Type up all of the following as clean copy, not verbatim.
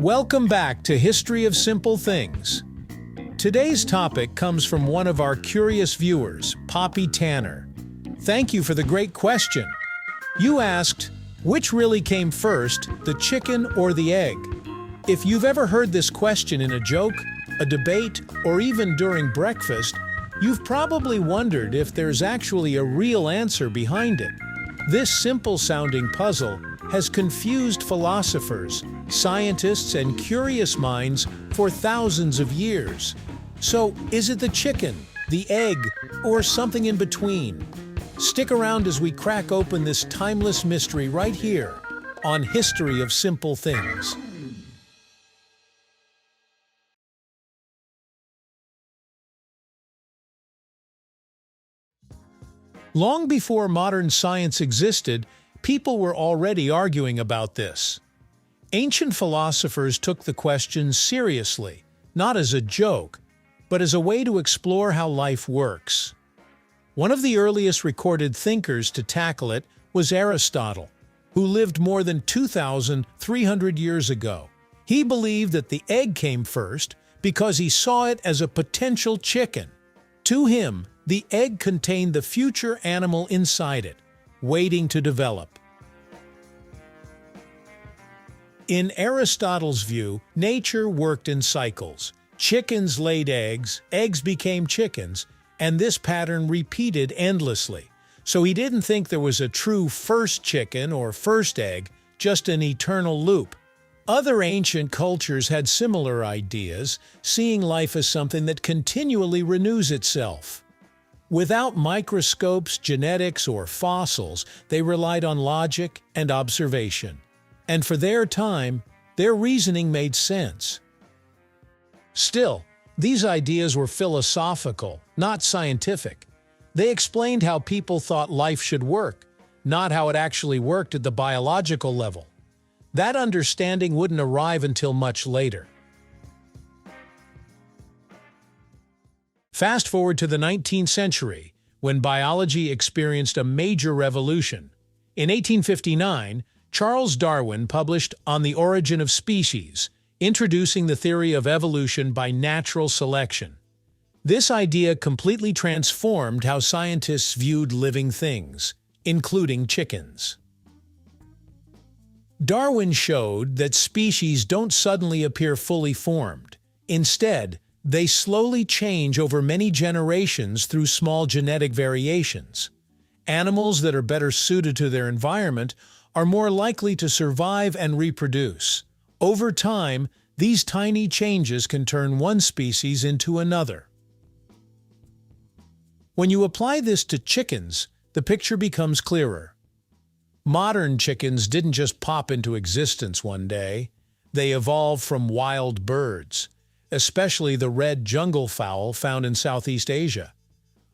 Welcome back to History of Simple Things. Today's topic comes from one of our curious viewers, Poppy Tanner. Thank you for the great question. You asked, which really came first, the chicken or the egg? If you've ever heard this question in a joke, a debate, or even during breakfast, you've probably wondered if there's actually a real answer behind it. This simple-sounding puzzle has confused philosophers, scientists, and curious minds for thousands of years. So, is it the chicken, the egg, or something in between? Stick around as we crack open this timeless mystery right here on History of Simple Things. Long before modern science existed, people were already arguing about this. Ancient philosophers took the question seriously, not as a joke, but as a way to explore how life works. One of the earliest recorded thinkers to tackle it was Aristotle, who lived more than 2,300 years ago. He believed that the egg came first because he saw it as a potential chicken. To him, the egg contained the future animal inside it, waiting to develop. In Aristotle's view, nature worked in cycles. Chickens laid eggs, eggs became chickens, and this pattern repeated endlessly. So he didn't think there was a true first chicken or first egg, just an eternal loop. Other ancient cultures had similar ideas, seeing life as something that continually renews itself. Without microscopes, genetics, or fossils, they relied on logic and observation. And for their time, their reasoning made sense. Still, these ideas were philosophical, not scientific. They explained how people thought life should work, not how it actually worked at the biological level. That understanding wouldn't arrive until much later. Fast forward to the 19th century, when biology experienced a major revolution. In 1859, Charles Darwin published On the Origin of Species, introducing the theory of evolution by natural selection. This idea completely transformed how scientists viewed living things, including chickens. Darwin showed that species don't suddenly appear fully formed. Instead, they slowly change over many generations through small genetic variations. Animals that are better suited to their environment are more likely to survive and reproduce. Over time, these tiny changes can turn one species into another. When you apply this to chickens, the picture becomes clearer. Modern chickens didn't just pop into existence one day. They evolved from wild birds, especially the red jungle fowl found in Southeast Asia.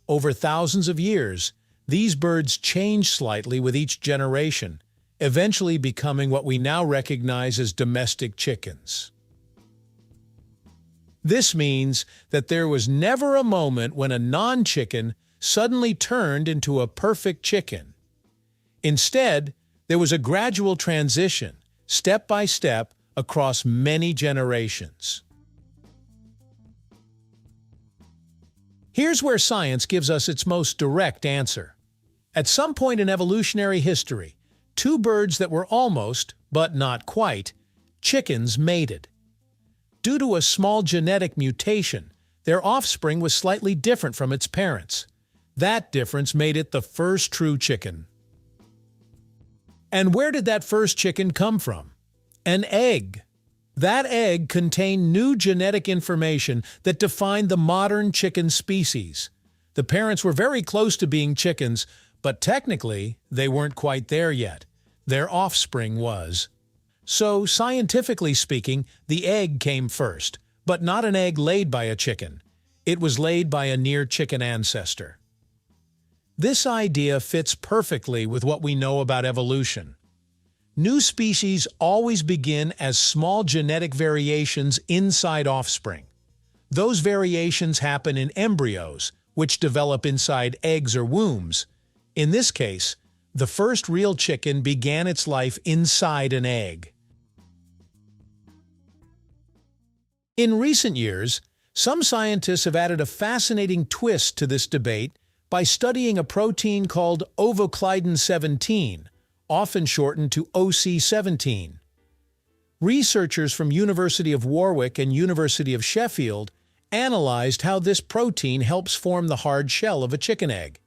Over thousands of years, these birds changed slightly with each generation, eventually becoming what we now recognize as domestic chickens. This means that there was never a moment when a non-chicken suddenly turned into a perfect chicken. Instead, there was a gradual transition, step by step, across many generations. Here's where science gives us its most direct answer. At some point in evolutionary history, two birds that were almost, but not quite, chickens mated. Due to a small genetic mutation, their offspring was slightly different from its parents. That difference made it the first true chicken. And where did that first chicken come from? An egg. That egg contained new genetic information that defined the modern chicken species. The parents were very close to being chickens, but technically, they weren't quite there yet. Their offspring was. So, scientifically speaking, the egg came first, but not an egg laid by a chicken. It was laid by a near-chicken ancestor. This idea fits perfectly with what we know about evolution. New species always begin as small genetic variations inside offspring. Those variations happen in embryos, which develop inside eggs or wombs. In this case, the first real chicken began its life inside an egg. In recent years, some scientists have added a fascinating twist to this debate by studying a protein called ovoclidin-17, often shortened to OC17. Researchers from University of Warwick and University of Sheffield analyzed how this protein helps form the hard shell of a chicken egg.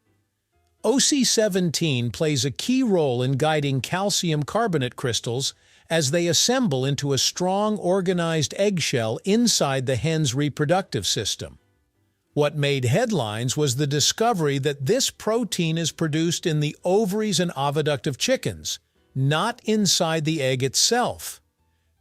OC17 plays a key role in guiding calcium carbonate crystals as they assemble into a strong, organized eggshell inside the hen's reproductive system. What made headlines was the discovery that this protein is produced in the ovaries and oviduct of chickens, not inside the egg itself.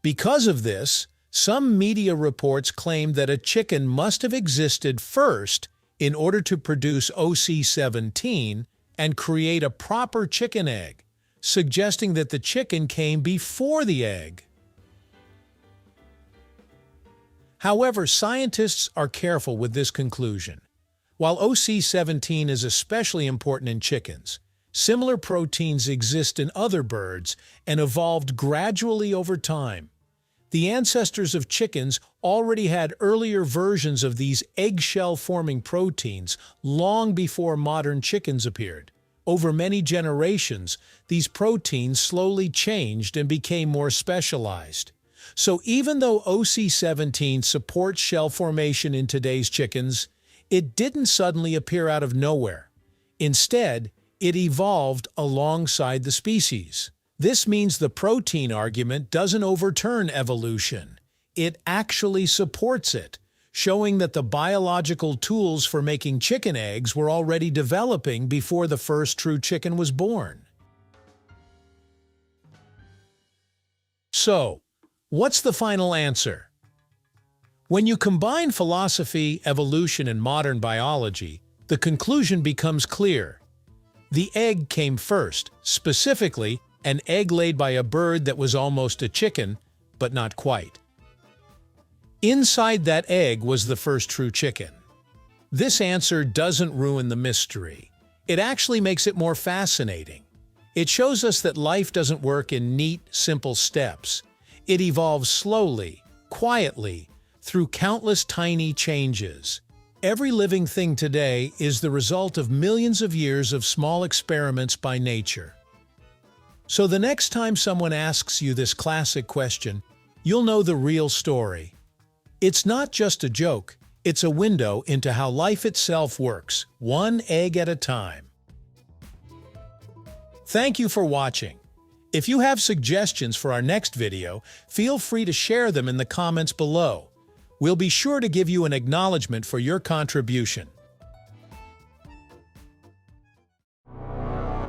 Because of this, some media reports claimed that a chicken must have existed first in order to produce OC17 and create a proper chicken egg, suggesting that the chicken came before the egg. However, scientists are careful with this conclusion. While OC17 is especially important in chickens, similar proteins exist in other birds and evolved gradually over time. The ancestors of chickens already had earlier versions of these eggshell-forming proteins long before modern chickens appeared. Over many generations, these proteins slowly changed and became more specialized. So even though OC17 supports shell formation in today's chickens, it didn't suddenly appear out of nowhere. Instead, it evolved alongside the species. This means the protein argument doesn't overturn evolution. It actually supports it, showing that the biological tools for making chicken eggs were already developing before the first true chicken was born. So, what's the final answer? When you combine philosophy, evolution, and modern biology, the conclusion becomes clear. The egg came first, specifically, an egg laid by a bird that was almost a chicken, but not quite. Inside that egg was the first true chicken. This answer doesn't ruin the mystery. It actually makes it more fascinating. It shows us that life doesn't work in neat, simple steps. It evolves slowly, quietly, through countless tiny changes. Every living thing today is the result of millions of years of small experiments by nature. So the next time someone asks you this classic question, you'll know the real story. It's not just a joke, it's a window into how life itself works, one egg at a time. Thank you for watching. If you have suggestions for our next video, feel free to share them in the comments below. We'll be sure to give you an acknowledgement for your contribution.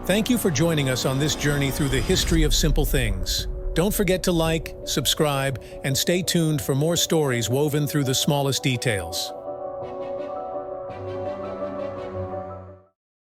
Thank you for joining us on this journey through the history of simple things. Don't forget to like, subscribe, and stay tuned for more stories woven through the smallest details.